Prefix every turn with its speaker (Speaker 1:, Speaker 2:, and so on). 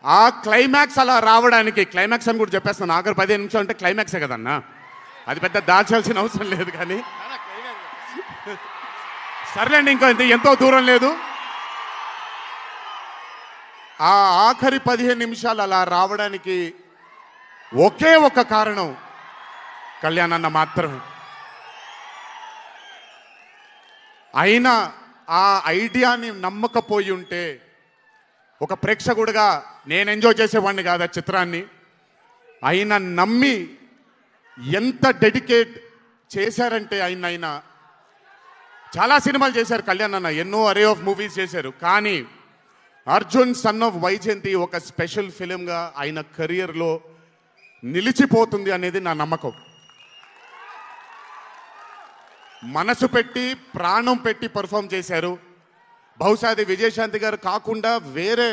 Speaker 1: ఆ క్లైమాక్స్ అలా రావడానికి, క్లైమాక్స్ అని కూడా చెప్పేస్తాను, ఆఖరి 15 నిమిషాలు అంటే క్లైమాక్సే కదన్నా, అది పెద్ద దాచాల్సిన అవసరం లేదు. కానీ సర్లేండి, ఇంకో ఎంతో దూరం లేదు. ఆ ఆఖరి 15 నిమిషాలు అలా రావడానికి ఒకే ఒక కారణం కళ్యాణ్ అన్న మాత్రమే. అయినా ఆ ఐడియాని నమ్మకపోయి ఉంటే ఒక ప్రేక్షకుడిగా నేను ఎంజాయ్ చేసేవాడిని కాదు ఆ చిత్రాన్ని. అయినా నమ్మి ఎంత డెడికేట్ చేశారంటే ఆయన చాలా సినిమాలు చేశారు కళ్యాణ్ అన్న, ఎన్నో అరే ఆఫ్ మూవీస్ చేశారు. కానీ అర్జున్ సన్ ఆఫ్ వైజయంతి ఒక స్పెషల్ ఫిలింగా ఆయన కెరియర్లో నిలిచిపోతుంది అనేది నా నమ్మకం. మనసు పెట్టి ప్రాణం పెట్టి పర్ఫామ్ చేశారు. బహుశా అది విజయశాంతి గారు కాకుండా వేరే